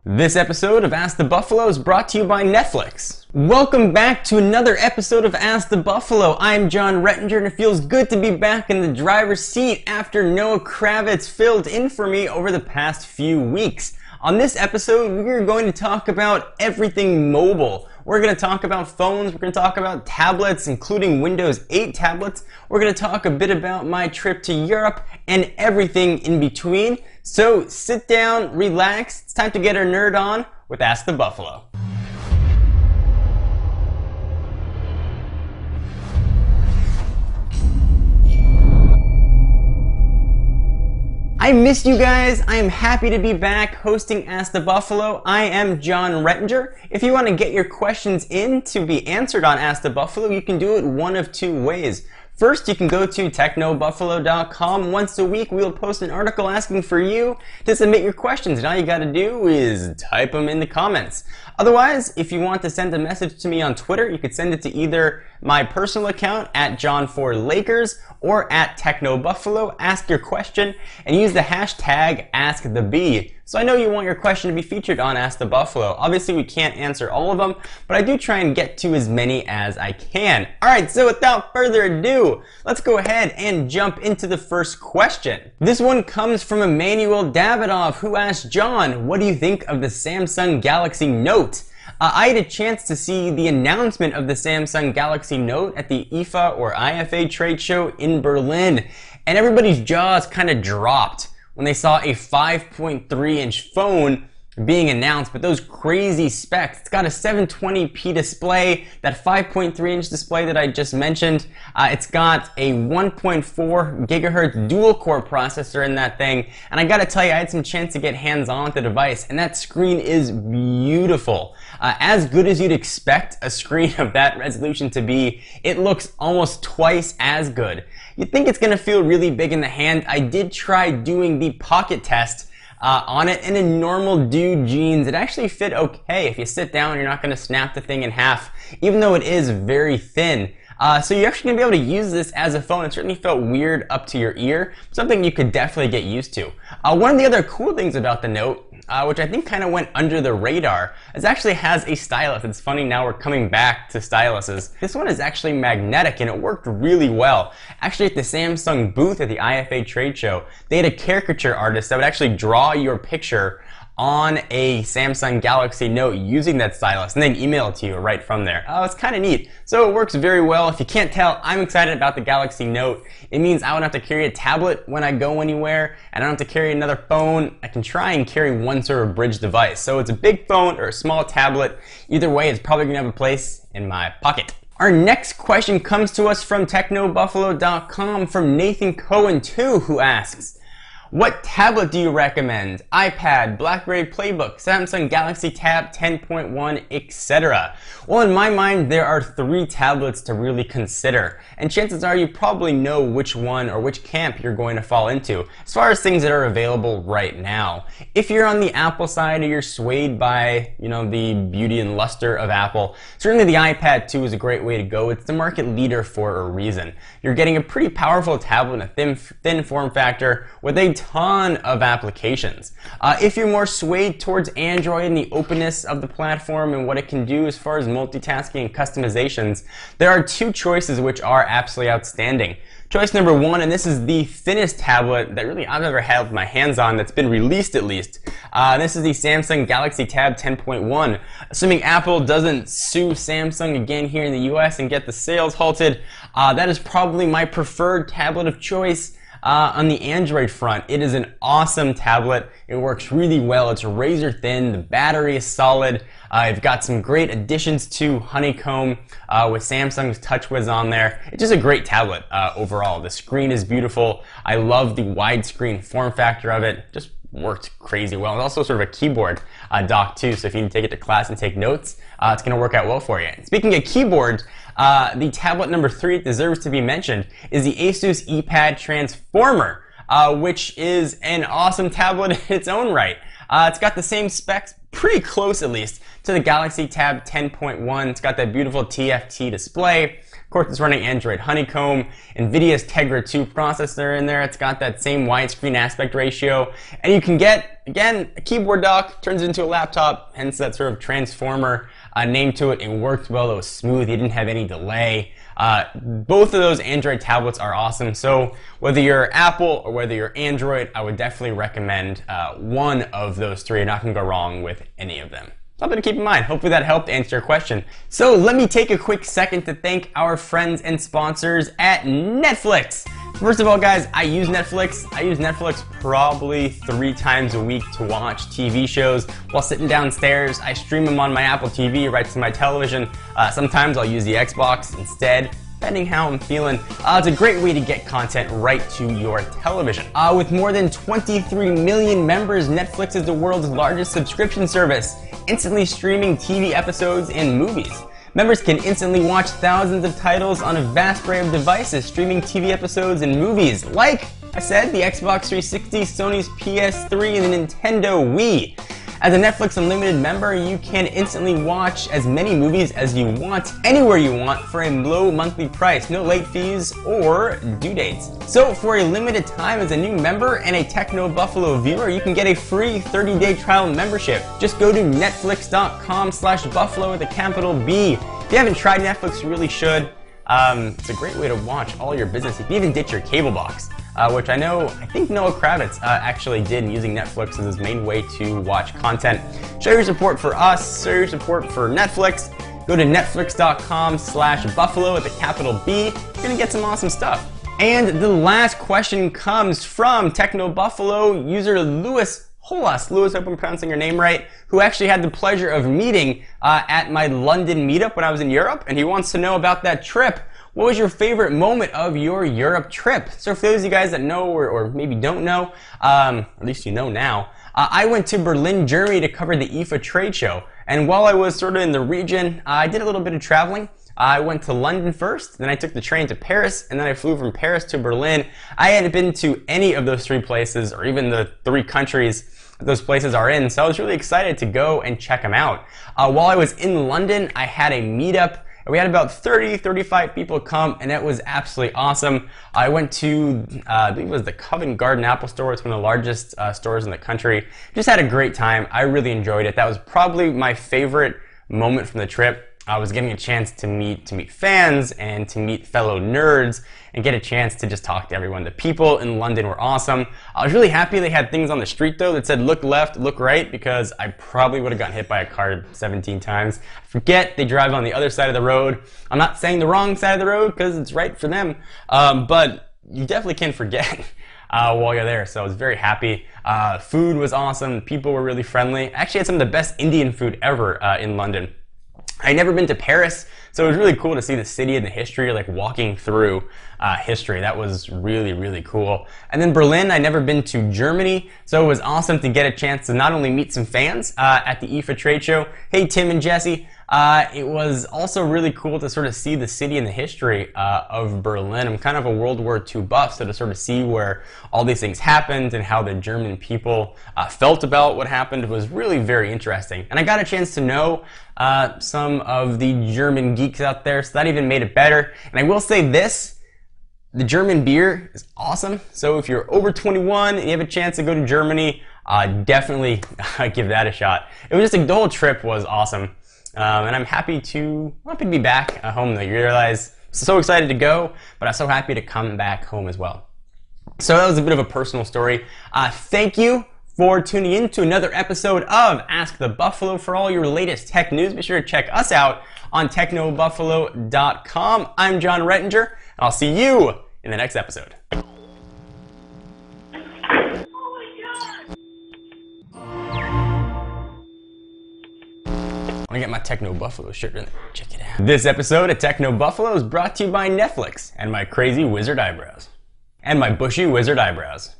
This episode of Ask the Buffalo is brought to you by Netflix. Welcome back to another episode of Ask the Buffalo. I'm John Rettinger, and it feels good to be back in the driver's seat after Noah Kravitz filled in for me over the past few weeks. On this episode, we're going to talk about everything mobile. We're going to talk about phones, we're going to talk about tablets, including Windows 8 tablets. We're going to talk a bit about my trip to Europe and everything in between. So sit down, relax, it's time to get our nerd on with Ask the Buffalo. I missed you guys. I am happy to be back hosting Ask the Buffalo. I am John Rettinger. If you want to get your questions in to be answered on Ask the Buffalo, you can do it one of two ways. First, you can go to technobuffalo.com. Once a week, we'll post an article asking for you to submit your questions, and all you gotta do is type them in the comments. Otherwise, if you want to send a message to me on Twitter, you could send it to either my personal account at John4Lakers or at TechnoBuffalo. Ask your question and use the hashtag AskTheBee. So I know you want your question to be featured on Ask the Buffalo. Obviously, we can't answer all of them, but I do try and get to as many as I can. Alright, so without further ado, let's go ahead and jump into the first question. This one comes from Emmanuel Davidoff, who asked, John, what do you think of the Samsung Galaxy Note? I had a chance to see the announcement of the Samsung Galaxy Note at the IFA or IFA trade show in Berlin, and everybody's jaws kind of dropped when they saw a 5.3-inch phone being announced, but those crazy specs. It's got a 720p display, that 5.3-inch display that I just mentioned. It's got a 1.4 gigahertz dual-core processor in that thing, and I gotta tell you, I had some chance to get hands-on with the device, and that screen is beautiful. As good as you'd expect a screen of that resolution to be, it looks almost twice as good. You'd think it's gonna feel really big in the hand. I did try doing the pocket test on it, and in normal dude jeans, it actually fit okay. If you sit down, you're not going to snap the thing in half, even though it is very thin. So you're actually going to be able to use this as a phone. It certainly felt weird up to your ear, something you could definitely get used to. One of the other cool things about the Note, which I think kind of went under the radar, is actually has a stylus. It's funny, now we're coming back to styluses. This one is actually magnetic, and it worked really well. Actually, at the Samsung booth at the IFA trade show, they had a caricature artist that would actually draw your picture on a Samsung Galaxy Note using that stylus and then email it to you right from there. It's kind of neat. So it works very well. If you can't tell, I'm excited about the Galaxy Note. It means I won't have to carry a tablet when I go anywhere, and I don't have to carry another phone. I can try and carry one sort of bridge device. So it's a big phone or a small tablet. Either way, it's probably going to have a place in my pocket. Our next question comes to us from technobuffalo.com from Nathan Cohen 2, who asks, what tablet do you recommend? iPad, BlackBerry Playbook, Samsung Galaxy Tab 10.1, etc. Well, in my mind, there are 3 tablets to really consider, and chances are you probably know which one or which camp you're going to fall into as far as things that are available right now. If you're on the Apple side or you're swayed by, the beauty and luster of Apple, certainly the iPad 2 is a great way to go. It's the market leader for a reason. You're getting a pretty powerful tablet in a thin form factor with a ton of applications. If you're more swayed towards Android and the openness of the platform and what it can do as far as multitasking and customizations, there are 2 choices which are absolutely outstanding. Choice number 1, and this is the thinnest tablet that really I've ever had my hands on that's been released at least. This is the Samsung Galaxy Tab 10.1. Assuming Apple doesn't sue Samsung again here in the US and get the sales halted, that is probably my preferred tablet of choice. On the Android front, it is an awesome tablet. It works really well. It's razor thin. The battery is solid. I've got some great additions to Honeycomb with Samsung's TouchWiz on there. It's just a great tablet overall. The screen is beautiful. I love the widescreen form factor of it. Just worked crazy well. It's also sort of a keyboard dock too, so if you need to take it to class and take notes, it's going to work out well for you. Speaking of keyboards, the tablet number 3 that deserves to be mentioned is the Asus ePad Transformer, which is an awesome tablet in its own right. It's got the same specs, pretty close at least, to the Galaxy Tab 10.1. It's got that beautiful TFT display, course, it's running Android Honeycomb, NVIDIA's Tegra 2 processor in there. It's got that same widescreen aspect ratio. And you can get, again, a keyboard dock, turns it into a laptop, hence that sort of transformer name to it. It worked well, it was smooth, you didn't have any delay. Both of those Android tablets are awesome, so whether you're Apple or whether you're Android, I would definitely recommend one of those three. You're not going to go wrong with any of them. Something to keep in mind. Hopefully that helped answer your question. So let me take a quick second to thank our friends and sponsors at Netflix. First of all, guys, I use Netflix. I use Netflix probably 3 times a week to watch TV shows while sitting downstairs. I stream them on my Apple TV right to my television. Sometimes I'll use the Xbox instead, depending how I'm feeling. It's a great way to get content right to your television. With more than 23 million members, Netflix is the world's largest subscription service, instantly streaming TV episodes and movies. Members can instantly watch thousands of titles on a vast array of devices, streaming TV episodes and movies, like I said, the Xbox 360, Sony's PS3, and the Nintendo Wii. As a Netflix Unlimited member, you can instantly watch as many movies as you want, anywhere you want, for a low monthly price, no late fees or due dates. So for a limited time as a new member and a Techno Buffalo viewer, you can get a free 30-day trial membership. Just go to netflix.com/buffalo with a capital B. If you haven't tried Netflix, you really should. It's a great way to watch all your business. You can even ditch your cable box. Which I think Noah Kravitz actually did, using Netflix as his main way to watch content. Show your support for us, show your support for Netflix. Go to netflix.com/buffalo with a capital B. You're gonna get some awesome stuff. And the last question comes from Techno Buffalo user Lewis Holas. Lewis, I hope I'm pronouncing your name right, who actually had the pleasure of meeting at my London meetup when I was in Europe, and he wants to know about that trip. What was your favorite moment of your Europe trip? So for those of you guys that know or maybe don't know, at least you know now, I went to Berlin, Germany to cover the IFA trade show. And while I was sort of in the region, I did a little bit of traveling. I went to London first, then I took the train to Paris, and then I flew from Paris to Berlin. I hadn't been to any of those 3 places, or even the 3 countries those places are in, so I was really excited to go and check them out. While I was in London, I had a meetup. We had about 35 people come, and it was absolutely awesome. I went to, I believe it was the Covent Garden Apple Store. It's one of the largest stores in the country. Just had a great time. I really enjoyed it. That was probably my favorite moment from the trip. I was getting a chance to meet fans and to meet fellow nerds and get a chance to just talk to everyone. The people in London were awesome. I was really happy they had things on the street though that said look left, look right, because I probably would have gotten hit by a car 17 times. I forget they drive on the other side of the road. I'm not saying the wrong side of the road because it's right for them, but you definitely can forget while you're there. So I was very happy. Food was awesome. People were really friendly. I actually had some of the best Indian food ever in London. I'd never been to Paris, so it was really cool to see the city and the history, like walking through history. That was really, really cool. And then Berlin, I'd never been to Germany, so it was awesome to get a chance to not only meet some fans at the IFA trade show. Hey, Tim and Jesse. It was also really cool to sort of see the city and the history of Berlin. I'm kind of a World War II buff, so to sort of see where all these things happened and how the German people felt about what happened was really very interesting. And I got a chance to know some of the German geeks out there, so that even made it better. And I will say this, the German beer is awesome. So if you're over 21 and you have a chance to go to Germany, definitely give that a shot. It was just the whole trip was awesome. And I'm happy to be back at home though. You realize, so excited to go, but I'm so happy to come back home as well. So that was a bit of a personal story. Thank you for tuning in to another episode of Ask the Buffalo. For all your latest tech news, be sure to check us out on technobuffalo.com. I'm John Rettinger, and I'll see you in the next episode. I get my Techno Buffalo shirt in there. Check it out. This episode of Techno Buffalo is brought to you by Netflix and my crazy wizard eyebrows. And my bushy wizard eyebrows.